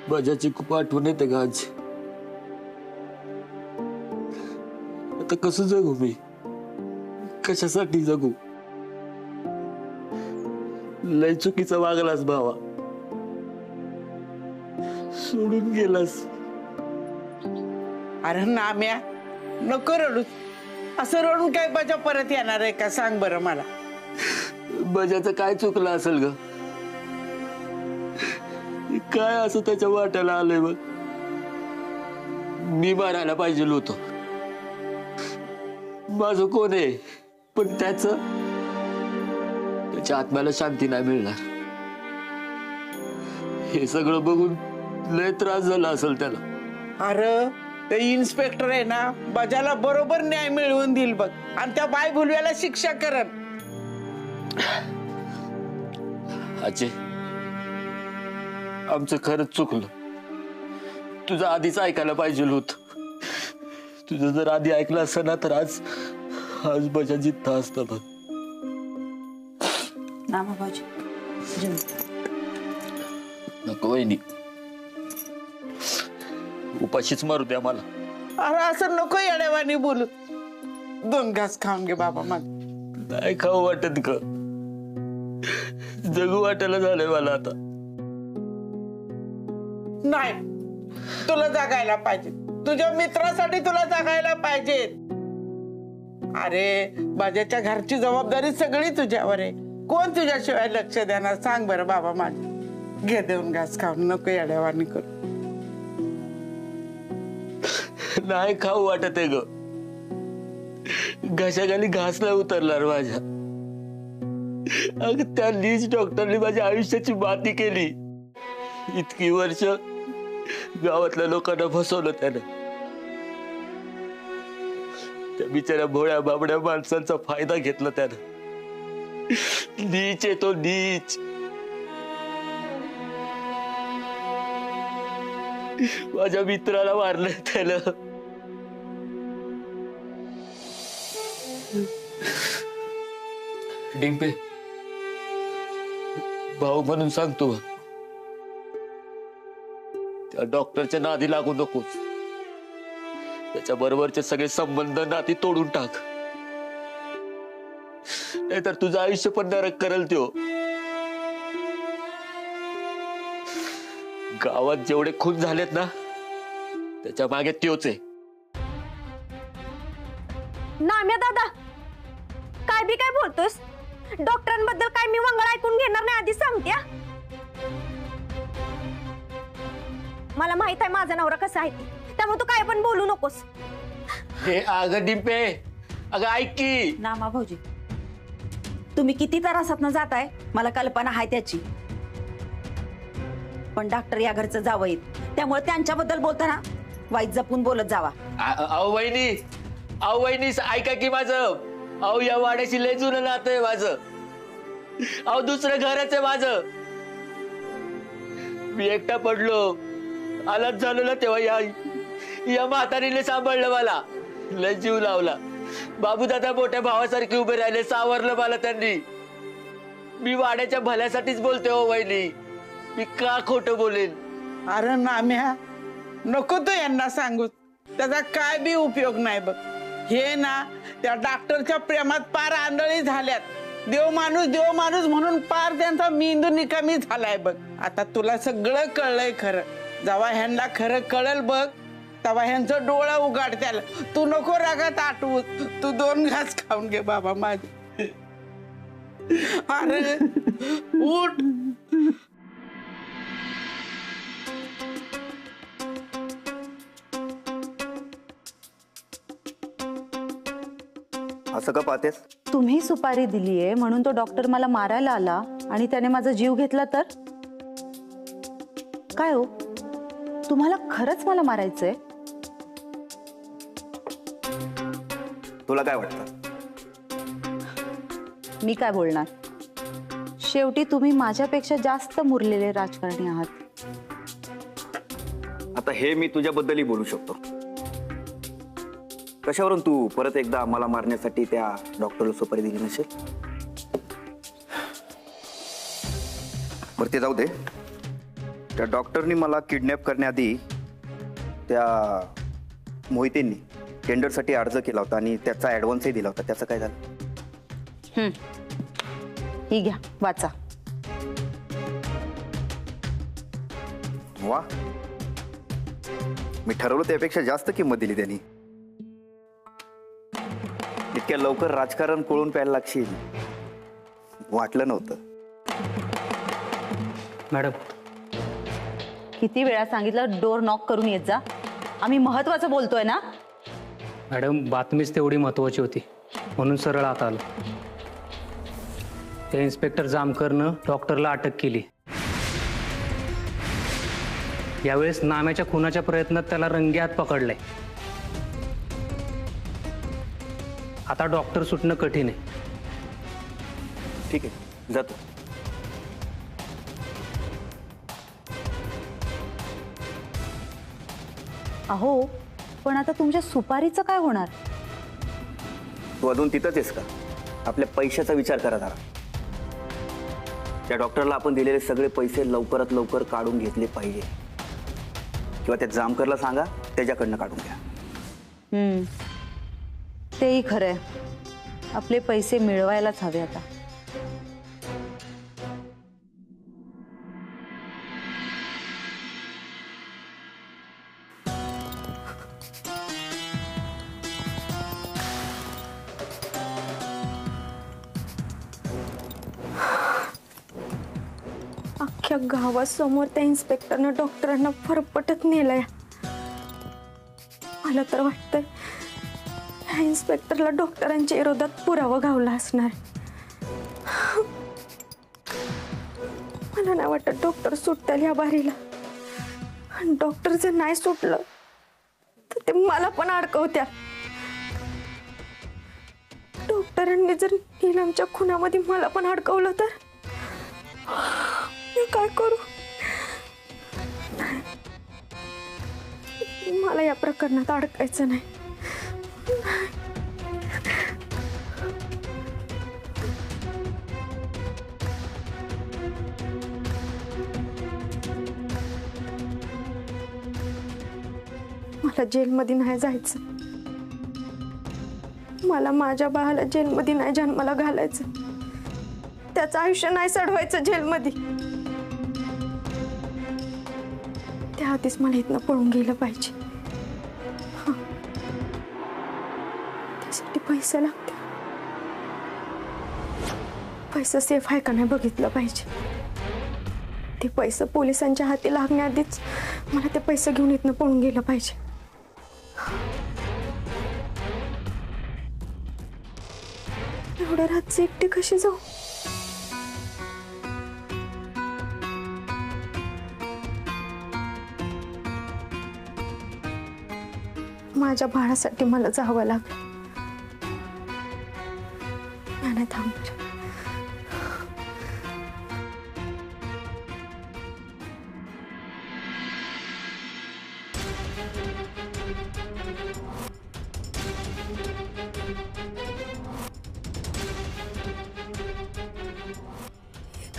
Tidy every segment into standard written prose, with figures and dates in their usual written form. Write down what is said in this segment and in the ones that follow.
बजाची खूप आठवण येते का आज? आता कसं जगू मी? कशासाठी जगू? लय चुकीचा वागलास भावा, सोडून गेलास. अरे नाम्या, नको रडू. असं रडून काय बजा परत येणार आहे का? सांग बरं मला. बजाचं काय चुकलं असेल ग? काय असं त्याच्या वाट्याला आलंय बघ? मी मारायला पाहिजे होतो. माझं कोण आहे, पण त्याच्या आत्म्याला शांती नाही मिळणार. हे सगळं बघून लय त्रास झाला असेल त्याला. अरे ते इन्स्पेक्टर आहे ना, बजाला बरोबर न्याय मिळवून देईल बघ, आणि त्या बाय भुलव्याला शिक्षा करन. अजय, आमचं खरंच चुकलं. तुझं आधीच ऐकायला पाहिजे होत. तुझं जर आधी ऐकलं असतं ना, तर आज बजा जिद्द असतं बघ. नामा भाऊजी जेवण. नको वहिनी, उपाशीच मारू द्या मला. अरे असं नको येड्यावानी बोलू. 2 घास खाऊन घे बाबा मग. नाही खाऊ वाटत का? जगू वाटायला झालंय मला आता. नाही, तुला जगायला पाहिजे. तुझ्या मित्रासाठी तुला जगायला पाहिजे. अरे बाजाच्या घरची जबाबदारी सगळी तुझ्यावर आहे. कोण तुझ्याशिवाय लक्ष देणार? सांग बरं बाबा माझ्या. घे 2 घास खाऊन, नको येड्यावानी करू. नाही खाऊ वाटत आहे ग. घशाखाली घास नाही उतरणार माझ्या. अगं त्या लीज डॉक्टरने माझ्या आयुष्याची माती केली. इतकी वर्ष गावातल्या लोकांना फसवलं त्यानं. त्या बिचाऱ्या भोळ्या बाबड्या माणसांचा फायदा घेतला त्यानं. नीच आहे तो, नीच. माझ्या मित्राला मारलंय त्यानं. डिंपे, भाऊ म्हणून सांगतो, त्या डॉक्टरच्या नादी लागू नकोस. त्याच्या बरोबरचे सगळे संबंध नाती तोडून टाक, नाहीतर तुझं आयुष्य पण नरक करल त्यो. गावात जेवढे खून झालेत ना, त्याच्या मागे त्योच आहे. नाम्या दादा, काय बी काय बोलतोस? डॉक्टरांबद्दल काय मी वंगळ ऐकून घेणार नाही, आधी सांगते. मला माहित आहे माझा नवरा कसा आहे, त्यामुळे तू काय पण बोलू नकोस. हे अगं डिंपे, अगं ऐक की. नामा भाऊजी, तुम्ही किती त्रासात न जाताय मला कल्पना आहे त्याची. पण डॉक्टर या घरचं जावं येत, त्यामुळे त्यांच्याबद्दल बोलताना वाईट जपून बोलत जावा. अहो वहिनी, ऐका की माझं. अहो या वाड्याशी लय जुनं नातं आहे माझं. अहो दुसरं घरच आहे माझं. मी एकटा पडलो, आलाच झालो ना, तेव्हा या म्हातारीने सांभाळलं मला, लय जीव लावला. बाबू दादा मोठ्या भावासारखे उभे राहिले, सावरलं मला त्यांनी. मी वाड्याच्या भल्यासाठीच बोलते हो वहिनी, मी का खोटं बोलेन? अरे नाम्या, नको तू यांना सांगू. त्याचा काय बी उपयोग नाही बघ. हे ना त्या डॉक्टरच्या प्रेमात पार आंधळी झाल्यात. देव माणूस म्हणून पार त्यांचा मेंदू निकामी झालाय बघ. आता तुला सगळं कळलंय खरं. जेव्हा ह्यांना खरं कळल बघ, तेव्हा ह्यांचं डोळं उघडत्याल. तू नको रागात आठवू. तू 2 घास खाऊन घे बाबा माझे. अरे उठ. असं का पाहतेस? तुम्ही सुपारी दिलीये म्हणून तो डॉक्टर मला मारायला आला आणि त्याने माझा जीव घेतला तर? काय हो, तुम्हाला खरंच मला मारायचंय? तुला काय वाटतं? मी काय बोलणार? शेवटी तुम्ही माझ्यापेक्षा जास्त मुरलेले राजकारणी आहात. आता हे मी तुझ्याबद्दलही बोलू शकतो. कशावरून तू परत एकदा मला मारण्यासाठी त्या डॉक्टरला सुपारी दिली नसेल? बरं ते जाऊ दे. त्या डॉक्टरनी मला किडनॅप करण्याआधी त्या मोहितेंनी टेंडरसाठी अर्ज केला होता आणि त्याचा ॲडव्हान्सही दिला होता. त्याचं काय झालं? ही घ्या वाचा. वा, मी ठरवलं त्यापेक्षा जास्त किंमत दिली त्यांनी. इतक्या लवकर राजकारण कोळून प्यायला लागशील वाटलं नव्हतं. मॅडम, किती वेळा सांगितलं डोर नॉक करून येत जा. आम्ही महत्वाचं बोलतोय ना. मॅडम बातमीच तेवढी महत्वाची होती म्हणून सरळ आत आलो. त्या इन्स्पेक्टर जामकरनं डॉक्टरला अटक केली. यावेळेस नाम्याच्या खुनाच्या प्रयत्नात त्याला रंगेहात पकडलंय. आता डॉक्टर सुटणं कठीण आहे. ठीक आहे, जातो. अहो पण आता तुमच्या सुपारीचं काय होणार? तू अजून तिथंच आहेस का? आपल्या पैशाचा विचार करा जरा. त्या डॉक्टरला आपण दिलेले सगळे पैसे लवकरात लवकर काढून घेतले पाहिजे, किंवा त्या जामकरला सांगा त्याच्याकडनं काढून घ्या. तेही खरंय. आपले पैसे मिळवायलाच हवे आता. अख्ख्या गावासमोर त्या इन्स्पेक्टरनं डॉक्टरांना फरफटत नेलाय. मला तर वाटतंय ह्या इन्स्पेक्टरला डॉक्टरांच्या विरोधात पुरावा गावला असणार. मला नाही वाटत डॉक्टर सुटतील या बारीला. आणि डॉक्टर जर नाही सुटलं तर ते मला पण अडकवत्या. डॉक्टरांनी जर नीलमच्या खुनामध्ये मला पण अडकवलं तर मी काय करू? मला या प्रकरणात अडकायचं नाही. मला जेलमध्ये नाही जायचं. मला माझ्या बाळाला जेलमध्ये नाही जन्माला घालायचं. त्याचं आयुष्य नाही सडवायचं जेलमध्ये. त्याआधीच मला इथनं पळून गेलं पाहिजे. त्यासाठी पैसे लागते. पैसा सेफ आहे का नाही बघितलं पाहिजे. ते पैसे पोलिसांच्या हाती लागण्याआधीच मला ते पैसे घेऊन इथनं पळून गेलं पाहिजे. एवढ्या रात्री एकटी कशी जाऊ? माझ्या बाळासाठी मला जावं लागेल. नाही थांबणार.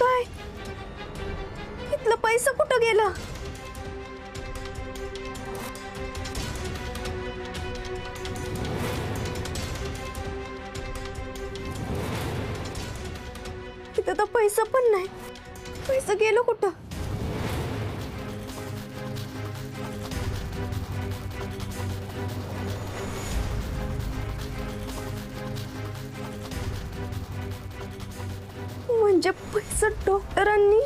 काय इथलं पैसा कुठं गेला? इथं तर पैसा पण नाही. पैसा गेलो कुठं? म्हणजे पैसा डॉक्टरांनी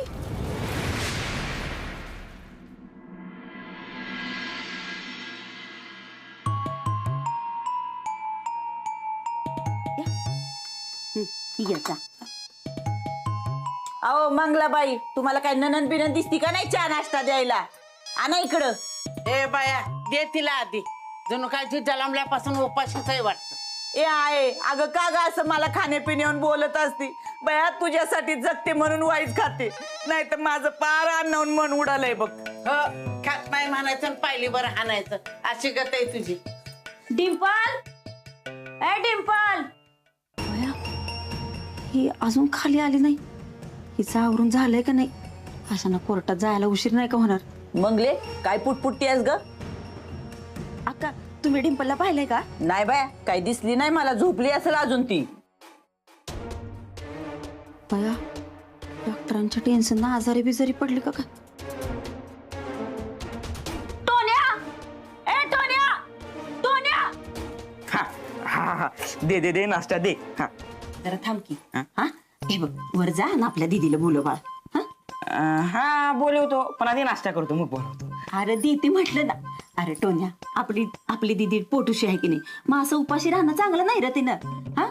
अहो मंगलाबाई, तुम्हाला काय ननन बिनन दिसती का नाही चहा नाश्ता द्यायला? आणा इकडं. ए बाया, दे तिला आधी. जणू काय ती जलमल्यापासून उपाशीच आहे वाटतं. ए आहे अगं का ग असं मला खाण्यापिण्यावर बोलत असती? बया तुझ्यासाठी जगते म्हणून वाईच खाते, नाही तर माझं पार आणून मन उडालंय बघ. खात नाही म्हणायचं आणि पायली बरं हाणायचं, अशी गत आहे तुझी. डिंपल, ए डिंपल. ही अजून खाली आली नाही. हिचं आवरून झालंय का नाही अशांना कोर्टात जायला उशीर नाही का होणार? मंगले काय पुटपुटती आहेस ग? अक्का तुम्ही डिंपलला पाहिलंय का? नाही बाय, काही दिसली नाही मला, झोपली असेल अजून ती. बया डॉक्टरांच्या टेन्शन ना आजारी बिजारी पडली का काय? दे नाश्ता दे. हा जरा थांब की. हा हे बघ वर जा आणि आपल्या दीदीला बोलव बाळ. हा बोलवतो, पण आधी नाश्ता करतो मग बोलवतो. अरे दीदी म्हटलं ना. अरे टोन्या आपली दीदी पोटूशी आहे की नाही, मग असं उपाशी राहणं चांगलं नाही रे तिनं. हा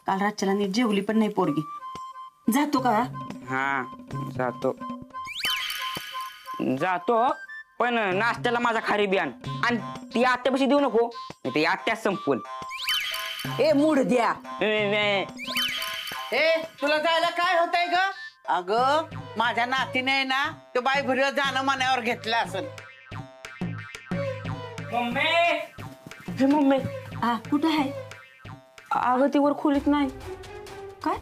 काल रातच्याला नीट जेवली पण नाही पोरगी. जातो का? हा जातो पण नाश्त्याला माझा खारी बियाण आणि ती आत्यापाशी देऊ नको, नाही ती आत्याच संपवल. ए मूड द्या. ए तुला जायला काय होतंय ग? अगं माझ्या नातीने ना ते बाई भुरीवर जाणं मनावर घेतलं असेल. मम्मी हा कुठं आहे? अगं ती वर खोलीत नाही. काय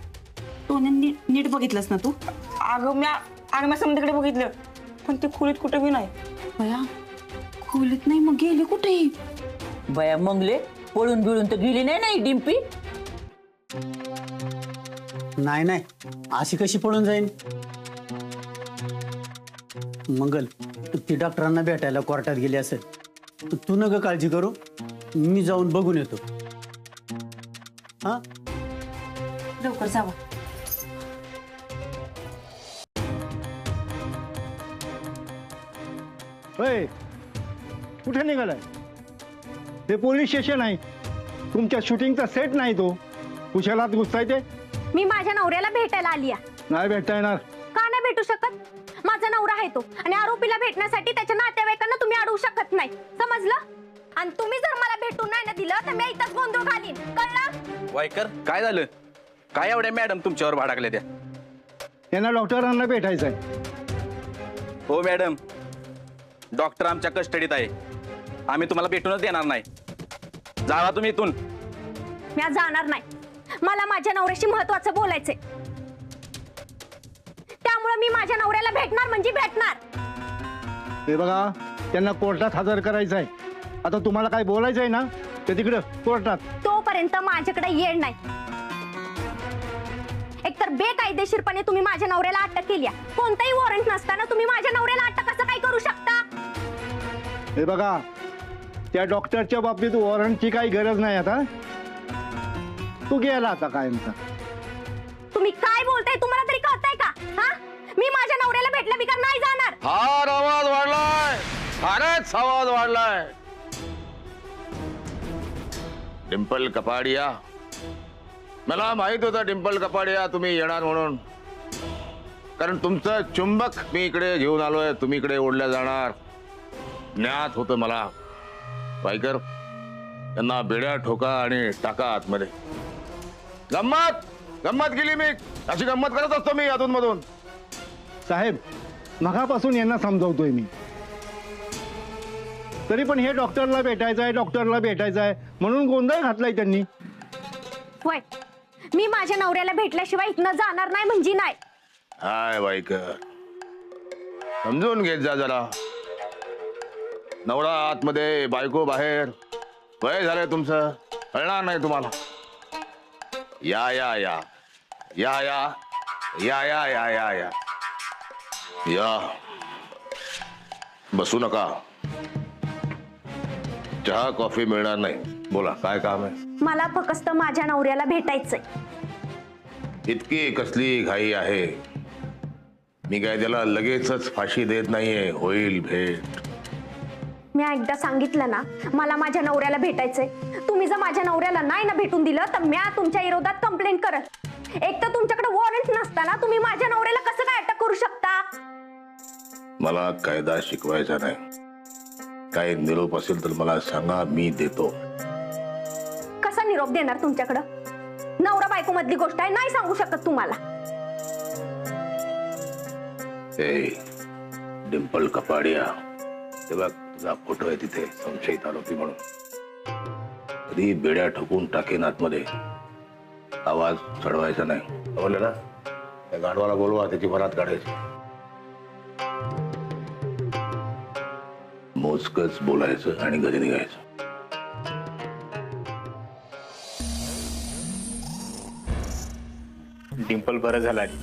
टोन्या नीट बघितलंस ना तू? अगं मी समजाकडे बघितलं, पण ती खोलीत कुठे बी नाही. बया खोलीत नाही, मग गेली कुठेही? बया मंगले पळून बिळून तर गेली नाही डिंपी. नाही अशी कशी पळून जाईन? मंगल ती डॉक्टरांना भेटायला कोर्टात गेली असेल. तू नका काळजी करू, मी जाऊन बघून येतो. हा लवकर जावा. कुठे निघालाय? ते पोलीस स्टेशन आहे, तुमच्या शूटिंगचा सेट नाही. तो कुशाला घुसताय ते? मी माझ्या नवऱ्याला भेटायला आली आहे. नाही भेटता येणार. का नाही भेटू शकत? माझा नवरा आहे तो, आणि आरोपीला भेटण्यासाठी त्याच्या नातेवाईकांना तुम्ही अडवू शकत नाही, समजलं? आणि तुम्ही जर मला भेटून नाही ना दिलं तर मी इथंच गोंधळ घालीन, कळलं? वायकर काय झालं? काय एवढ्या मॅडम तुमच्यावर भाडाकल्या त्या? त्यांना डॉक्टरांना भेटायचं आहे. हो मॅडम, डॉक्टर आमच्या कस्टडीत आहे, आम्ही तुम्हाला भेटूनच देणार नाही. जावा तुम्ही इथून. मी आज जाणार नाही, मला माझ्या नवऱ्याशी महत्वाचं बोलायचंय. त्यामुळे मी माझ्या नवऱ्याला भेटणार म्हणजे भेटणार. हे बघा, त्यांना कोर्टात हजर करायचं आहे. आता तुम्हाला काय बोलायचं आहे ना, ते तिकडं कोर्टात. तोपर्यंत माझ्याकडे येड नाही. एकतर बेकायदेशीरपणे तुम्ही माझ्या नवऱ्याला अटक केली आहे. कोणताही वॉरंट नसताना तुम्ही माझ्या नवऱ्याला अटक कसं काय करू शकता? हे बघा, त्या डॉक्टरच्या बाबतीत वॉरंटची काही गरज नाही. आता तू गेला आता कायमचा. तुम्ही काय बोलताय? तुम्हाला तरी कळतंय का? हा मी माझ्या नवऱ्याला भेटल्या बिगर नाही जाणार. फार आवाज वाढलाय, फारच आवाज वाढलाय. डिंपल कपाडिया, मला माहित होता डिंपल कपाडिया तुम्ही येणार म्हणून, कारण तुमचं चुंबक मी इकडे घेऊन आलोय, तुम्ही इकडे ओढल्या जाणार ज्ञात होतं मला. वायकर त्यांना बेड्या ठोका आणि टाका आतमध्ये. गंमत केली मी, अशी गंमत करत असतो मी अधून मधून. साहेब, मगापासून यांना समजावतोय मी, तरी पण हे डॉक्टरला भेटायचं आहे म्हणून गोंधळ घातलाय त्यांनी. होय, मी माझ्या नवऱ्याला भेटल्याशिवाय इथनं जाणार नाही म्हणजे नाही. हाय वायकर, समजून घेत जा जरा. नवरा आतमध्ये, बायको बाहेर, वय झालंय तुमचं, कळणार नाही तुम्हाला. या या या या या या या या या या या बसू नका. चहा कॉफी मिळणार नाही. बोला, काय काम आहे? मला फक्त माझ्या नवऱ्याला भेटायचंय. इतकी कसली घाई आहे? मी काय त्याला लगेचच फाशी देत नाहीये, होईल भेट. मी एकदा सांगितलं ना, मला माझ्या नवऱ्याला भेटायचंय. तुम्ही जर माझ्या नवऱ्याला नाही ना भेटून दिलं तर मी तुमच्या विरोधात कंप्लेंट करत. एक तर तुमच्याकडे वॉरंट नसताना तुम्ही माझ्या नवऱ्याला कसं काय अटक करू शकता? मला कायदा शिकवायचा नाही. काही निरोप असेल तर मला सांगा, मी देतो. कसा निरोप देणार तुमच्याकडं? नवरा बायको मधली गोष्ट आहे, नाही सांगू शकत तुम्हाला. डिंपल कपाडिया, ते बघ तुझा फोटो आहे तिथे, संशयित आरोपी म्हणून. कधी बेड्या ठोकून टाकेन आतमध्ये. आवाज चढवायचा नाही, बोलले ना. त्या गाढवाला बोलवा, त्याची भरात काढायची. मोजकच बोलायचं आणि घरी निघायचं. डिंपल बरं झालं आली.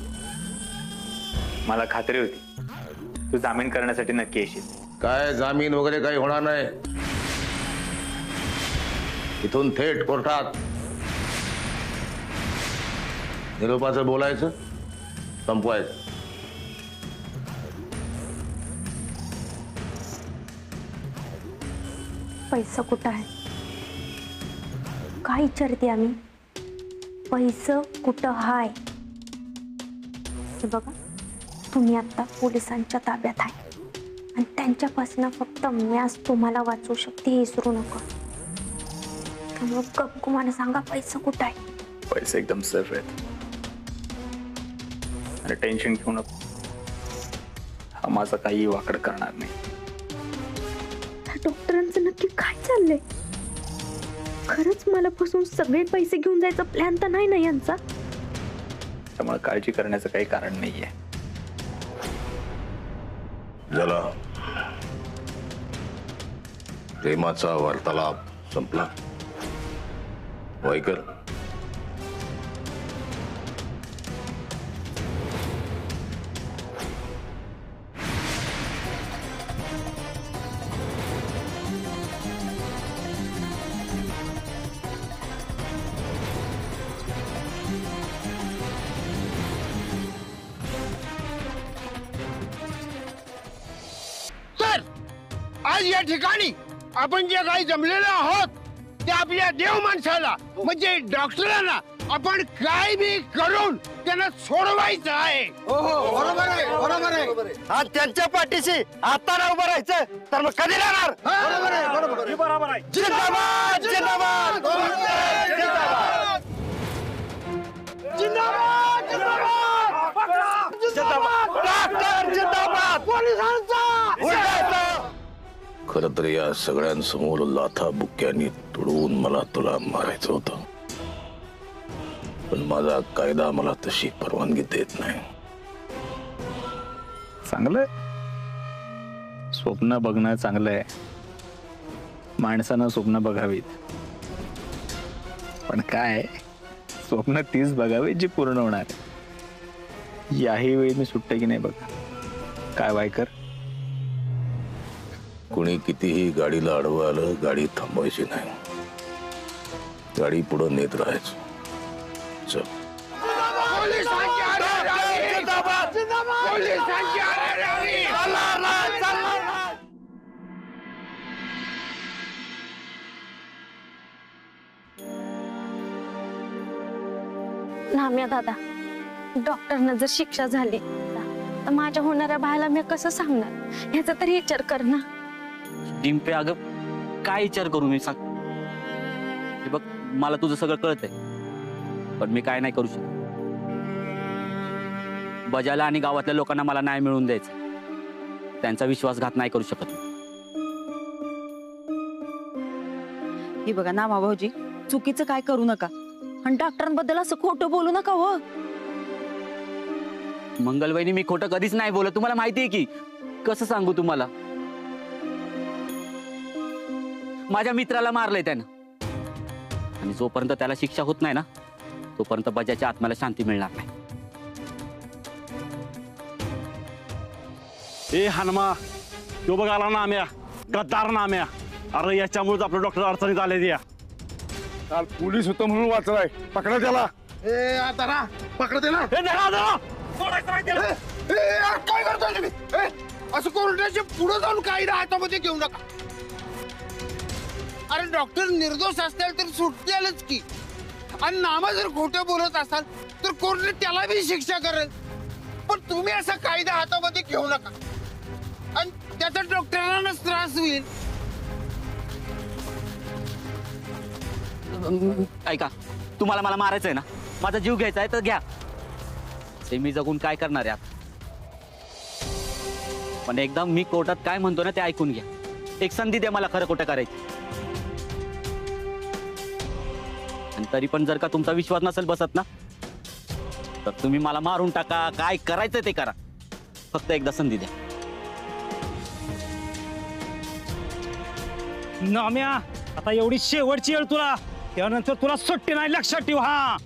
मला खात्री होती तू जामीन करण्यासाठी नक्की येशील. काय जामीन वगैरे काही होणार नाही. इथून थेट कोर्टात निरोपाचं बोलायचं, संपवायचं. पैसा कुठं आहे? काय विचारते आम्ही? पैसा कुठं हाय? हे बघा, तुम्ही आता पोलिसांच्या ताब्यात आहे आणि त्यांच्यापासून फक्त मॅच तुम्हाला वाचवू शकते, हे विसरू नका. त्यामुळे गपगुमाने सांगा पैसा कुठं आहे? पैसे एकदम सेफ आहेत आणि टेन्शन घेऊ नको. हा माझा काही वाकड करणार नाही. डॉक्टरांचं नक्की काय चाललंय? खरंच मला फसून सगळे पैसे घेऊन जायचा प्लॅन तर नाही ना यांचा? त्यामुळे काळजी करण्याचं काही कारण नाहीये. झाला प्रेमाचा वार्तालाप संपला. वाईकर, आज या ठिकाणी आपण जे काही जमलेलो आहोत ते आपल्या देव माणसाला म्हणजे डॉक्टरांना आपण काय बी करून त्यांना सोडवायचं आहे. बरोबर आहे, बरोबर आहे. आज त्यांच्या पाठीशी आता ना उभं राहायचं तर मग कधी राहणार? बरोबर आहे, बरोबर आहे, बरोबर आहे. जिंदाबाद, जिंदाबाद, जिंदाबाद, जिंदाबाद, जिंदाबाद, डॉक्टर जिंदाबाद, पोलिसांचा खरं तर या सगळ्यांसमोर लाथा बुक्क्यांनी तुडवून मला तुला मारायचं होतं, पण माझा कायदा मला तशी परवानगी देत नाही. चांगलंय, स्वप्न बघणं चांगलंय. माणसानं स्वप्न बघावीत, पण काय स्वप्न तीच बघावी जी पूर्ण होणार. याही वेळी मी सुट्टे की नाही बघा. काय वायकर? कुणी कितीही गाडीला अडवं आलं, गाडी थांबवायची नाही, गाडी पुढे नेत राहायचं. चल. नाम्या दादा, डॉक्टरना जर शिक्षा झाली तर माझ्या होणाऱ्या बाळाला मी कसं सांगणार? ह्याचा तरी विचार कर ना. डिंपे, अगं काय विचार करू मी? सांग. हे बघ, मला तुझं सगळं कळतंय, पण मी काय नाही करू शकत. बजाला आणि गावातल्या लोकांना मला न्याय मिळवून द्यायचा, त्यांचा विश्वासघात नाही करू शकत. हे बघा नामा भाऊजी, चुकीचं काय करू नका आणि डॉक्टरांबद्दल असं खोटं बोलू नका. हो मंगलवहिनी, मी खोटं कधीच नाही बोलत. तुम्हाला माहिती आहे की. कसं सांगू तुम्हाला? माझ्या मित्राला मारलंय त्यानं, आणि जोपर्यंत त्याला शिक्षा होत नाही ना, तोपर्यंत बजाच्या आत्म्याला शांती मिळणार नाही. ए हनुमा, तो बघ आला नाम्या, गद्दार नाम्या. अरे याच्यामुळेच आपलं डॉक्टर अडचणीत आले. या काल पोलीस होतं म्हणून वाचलाय, पकडा त्याला. ए आता ना पकड त्याला. काय करतोय तुम्ही? असं कोर्टाच्या पुढे जाऊन कायदा हातामध्ये घेऊ नका. अरे डॉक्टर निर्दोष असतील तर सुटते आलंच की, आणि नामा जर खोटं बोलत असाल तर कोर्ट त्याला बी शिक्षा करेल. पण तुम्ही असा कायदा हातामध्ये घेऊ नका, आणि त्याचा डॉक्टरांनाच त्रास होईल. ऐका, तुम्हाला मला मारायचंय ना, माझा जीव घ्यायचा आहे तर घ्या. ते मी जगून काय करणार आहे? पण एकदा मी कोर्टात काय म्हणतो ना ते ऐकून घ्या. एक संधी द्या मला खरं खोटं करायची. आणि तरी पण जर का तुमचा विश्वास नसेल बसत ना, तर तुम्ही मला मारून टाका, काय करायचं ते करा. फक्त एकदा संधी द्या. नाम्या आता एवढी शेवटची वेळ तुला, त्यानंतर तुला सुट्टी नाही, लक्षात ठेव. हा